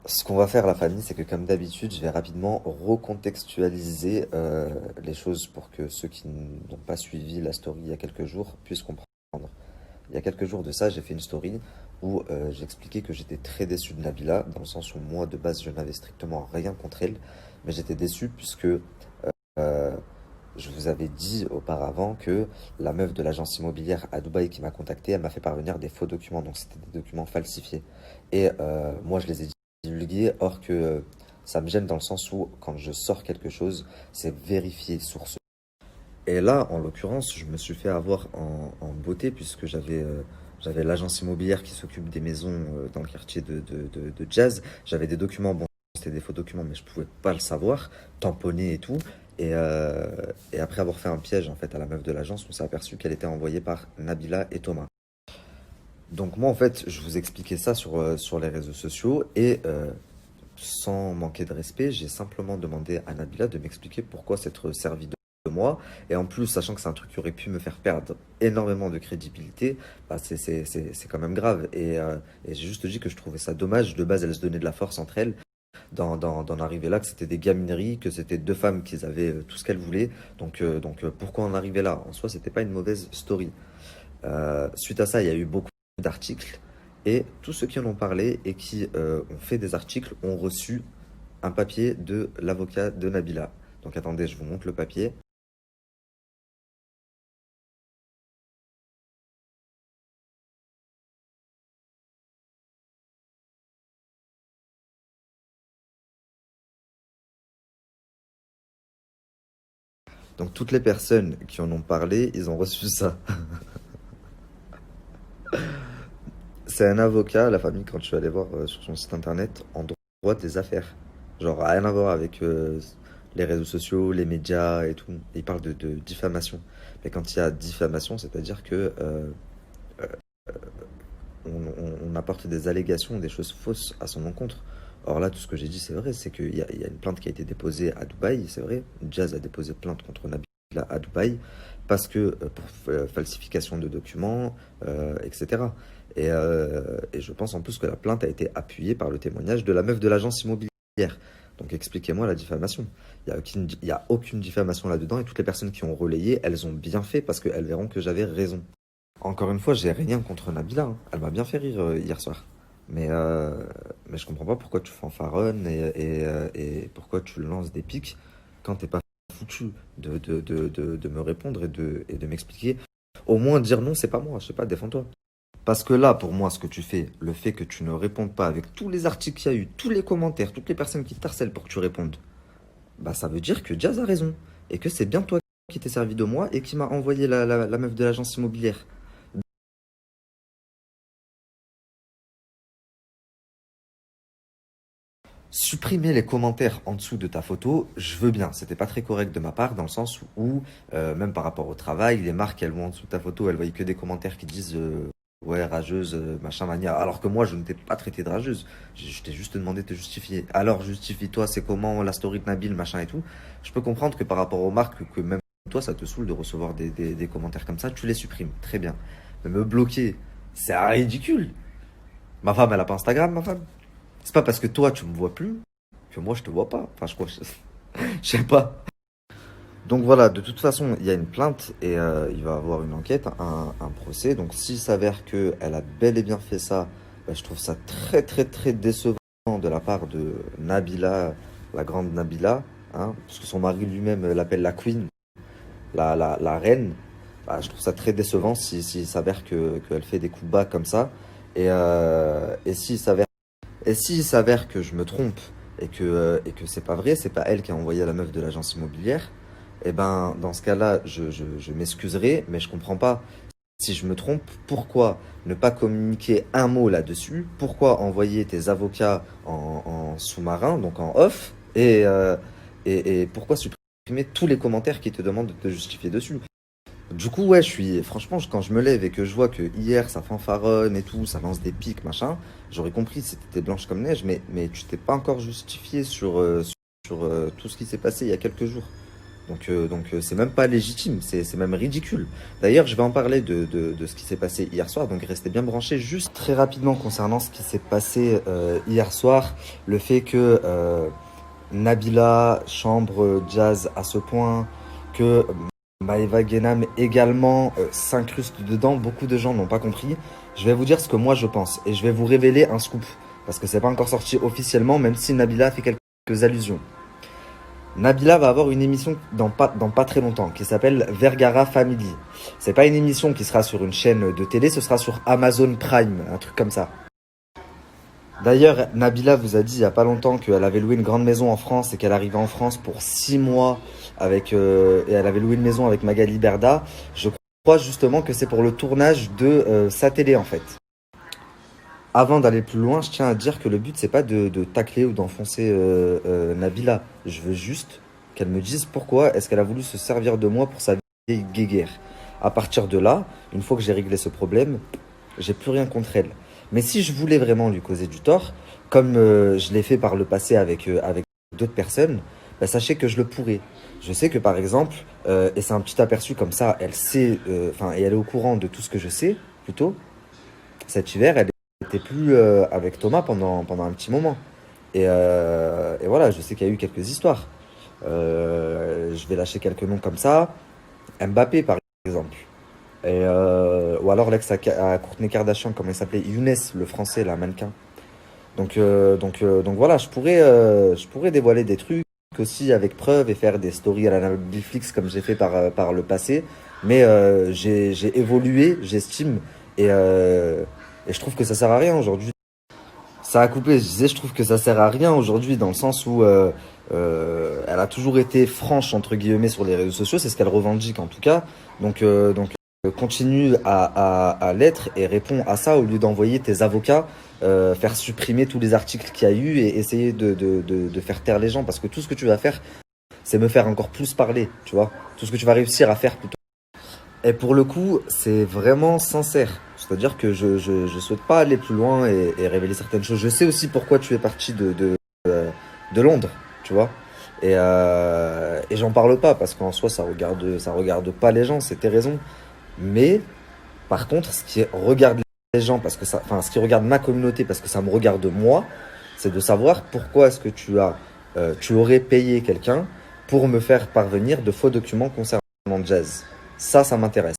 Ce qu'on va faire, la famille, c'est que comme d'habitude, je vais rapidement recontextualiser les choses pour que ceux qui n'ont pas suivi la story il y a quelques jours puissent comprendre. Il y a quelques jours de ça, j'ai fait une story où j'expliquais que j'étais très déçu de Nabila, dans le sens où moi, de base, je n'avais strictement rien contre elle, mais j'étais déçu puisque je vous avais dit auparavant que la meuf de l'agence immobilière à Dubaï qui m'a contacté, elle m'a fait parvenir des faux documents, donc c'était des documents falsifiés. Et moi, je les ai divulgués, or que ça me gêne dans le sens où quand je sors quelque chose, c'est vérifié source. Et là, en l'occurrence, je me suis fait avoir en beauté puisque j'avais l'agence immobilière qui s'occupe des maisons dans le quartier de Jazz. J'avais des documents, bon, c'était des faux documents, mais je pouvais pas le savoir, tamponnés et tout. Et après avoir fait un piège en fait à la meuf de l'agence, on s'est aperçu qu'elle était envoyée par Nabila et Thomas. Donc moi en fait, je vous expliquais ça sur les réseaux sociaux et sans manquer de respect, j'ai simplement demandé à Nabila de m'expliquer pourquoi s'être servi de moi. Et en plus, sachant que c'est un truc qui aurait pu me faire perdre énormément de crédibilité, bah c'est quand même grave. Et j'ai juste dit que je trouvais ça dommage. De base, elles se donnaient de la force entre elles d'en arriver là, que c'était des gamineries, que c'était deux femmes qui avaient tout ce qu'elles voulaient. Donc pourquoi en arriver là? En soi, c'était pas une mauvaise story. Suite à ça, il y a eu beaucoup d'articles. Et tous ceux qui en ont parlé et qui ont fait des articles ont reçu un papier de l'avocat de Nabila. Donc attendez, je vous montre le papier. Donc toutes les personnes qui en ont parlé, ils ont reçu ça. C'est un avocat, la famille, quand je suis allé voir sur son site internet, en droit des affaires. Genre rien à voir avec les réseaux sociaux, les médias et tout. Et il parle de diffamation. Mais quand il y a diffamation, c'est-à-dire que on apporte des allégations, des choses fausses à son encontre. Or là, tout ce que j'ai dit, c'est vrai, c'est qu'il y a une plainte qui a été déposée à Dubaï, c'est vrai. Jazz a déposé plainte contre Nabila à Dubaï parce que pour falsification de documents, etc. Et je pense en plus que la plainte a été appuyée par le témoignage de la meuf de l'agence immobilière. Donc expliquez-moi la diffamation. Il y a aucune diffamation là-dedans et toutes les personnes qui ont relayé, elles ont bien fait parce qu'elles verront que j'avais raison. Encore une fois, j'ai rien contre Nabila, hein. Elle m'a bien fait rire hier soir. Mais, euh, mais je comprends pas pourquoi tu fanfaronnes et pourquoi tu lances des pics quand t'es pas foutu de me répondre et de m'expliquer. Au moins dire non, c'est pas moi, je sais pas, défends-toi. Parce que là, pour moi, ce que tu fais, le fait que tu ne répondes pas avec tous les articles qu'il y a eu, tous les commentaires, toutes les personnes qui t'harcèlent pour que tu répondes, bah ça veut dire que Jazz a raison. Et que c'est bien toi qui t'es servi de moi et qui m'a envoyé la meuf de l'agence immobilière. Supprimer les commentaires en dessous de ta photo, je veux bien. C'était pas très correct de ma part, dans le sens où, même par rapport au travail, les marques, elles vont en dessous de ta photo, elles voient que des commentaires qui disent ouais, rageuse, machin, mania. Alors que moi, je ne t'ai pas traité de rageuse. Je t'ai juste demandé de te justifier. Alors, justifie-toi, c'est comment la story de Nabil, machin et tout. Je peux comprendre que par rapport aux marques, que même toi, ça te saoule de recevoir des commentaires comme ça, tu les supprimes. Très bien. Mais me bloquer, c'est ridicule. Ma femme, elle a pas Instagram, ma femme. C'est pas parce que toi, tu me vois plus que moi, je te vois pas. Enfin, je crois, je sais pas. Donc voilà, de toute façon, il y a une plainte et il va y avoir une enquête, un procès. Donc s'il s'avère qu'elle a bel et bien fait ça, bah, je trouve ça très très très décevant de la part de Nabila, la grande Nabila, hein, parce que son mari lui-même l'appelle la queen, la reine. Bah, je trouve ça très décevant s'il s'avère qu'elle fait des coups bas comme ça. Et s'il s'avère que je me trompe et que c'est pas vrai, c'est pas elle qui a envoyé la meuf de l'agence immobilière, et ben dans ce cas-là, je m'excuserai, mais je comprends pas. Si je me trompe, pourquoi ne pas communiquer un mot là-dessus? Pourquoi envoyer tes avocats en sous-marin, donc en off? Et pourquoi supprimer tous les commentaires qui te demandent de te justifier dessus? Du coup, ouais, franchement, quand je me lève et que je vois que hier ça fanfaronne et tout, ça lance des pics, machin, j'aurais compris si t'étais blanche comme neige, mais tu t'es pas encore justifié sur tout ce qui s'est passé il y a quelques jours. Donc c'est même pas légitime, c'est même ridicule. D'ailleurs, je vais en parler de ce qui s'est passé hier soir, donc restez bien branchés. Juste très rapidement concernant ce qui s'est passé hier soir, le fait que Nabila chambre Jazz à ce point, que Maeva Genam également s'incruste dedans, beaucoup de gens n'ont pas compris. Je vais vous dire ce que moi je pense, et je vais vous révéler un scoop, parce que c'est pas encore sorti officiellement, même si Nabila a fait quelques allusions. Nabila va avoir une émission dans pas très longtemps qui s'appelle Vergara Family. C'est pas une émission qui sera sur une chaîne de télé, ce sera sur Amazon Prime, un truc comme ça. D'ailleurs, Nabila vous a dit il y a pas longtemps qu'elle avait loué une grande maison en France et qu'elle arrivait en France pour 6 mois et elle avait loué une maison avec Magali Berda. Je crois justement que c'est pour le tournage de sa télé en fait. Avant d'aller plus loin, je tiens à dire que le but, c'est pas de tacler ou d'enfoncer Nabila. Je veux juste qu'elle me dise pourquoi est-ce qu'elle a voulu se servir de moi pour sa vieille guéguerre. À partir de là, une fois que j'ai réglé ce problème, j'ai plus rien contre elle. Mais si je voulais vraiment lui causer du tort, comme je l'ai fait par le passé avec d'autres personnes, bah, sachez que je le pourrais. Je sais que par exemple, et c'est un petit aperçu comme ça, elle sait, et elle est au courant de tout ce que je sais, plutôt, cet hiver, elle n'était plus avec Thomas pendant un petit moment. Et voilà, je sais qu'il y a eu quelques histoires. Je vais lâcher quelques noms comme ça. Mbappé, par exemple. Ou alors l'ex à Kourtney Kardashian, comme elle s'appelait, Younes, le français, la mannequin. Donc voilà, je pourrais dévoiler des trucs aussi avec preuve et faire des stories à la Netflix comme j'ai fait par le passé. Mais j'ai évolué, j'estime, et je trouve que ça sert à rien aujourd'hui. Ça a coupé, je disais, je trouve que ça sert à rien aujourd'hui dans le sens où elle a toujours été franche, entre guillemets, sur les réseaux sociaux, c'est ce qu'elle revendique en tout cas. Donc continue à l'être et réponds à ça au lieu d'envoyer tes avocats faire supprimer tous les articles qu'il y a eu et essayer de faire taire les gens parce que tout ce que tu vas faire, c'est me faire encore plus parler, tu vois. Tout ce que tu vas réussir à faire plutôt. Et pour le coup, c'est vraiment sincère. C'est-à-dire que je souhaite pas aller plus loin et révéler certaines choses. Je sais aussi pourquoi tu es parti de Londres, tu vois. Et j'en parle pas parce qu'en soi, ça regarde pas les gens, c'est tes raisons. Mais par contre, ce qui regarde les gens, parce que ce qui regarde ma communauté, parce que ça me regarde moi, c'est de savoir pourquoi est-ce que tu aurais payé quelqu'un pour me faire parvenir de faux documents concernant Jazz. Ça m'intéresse.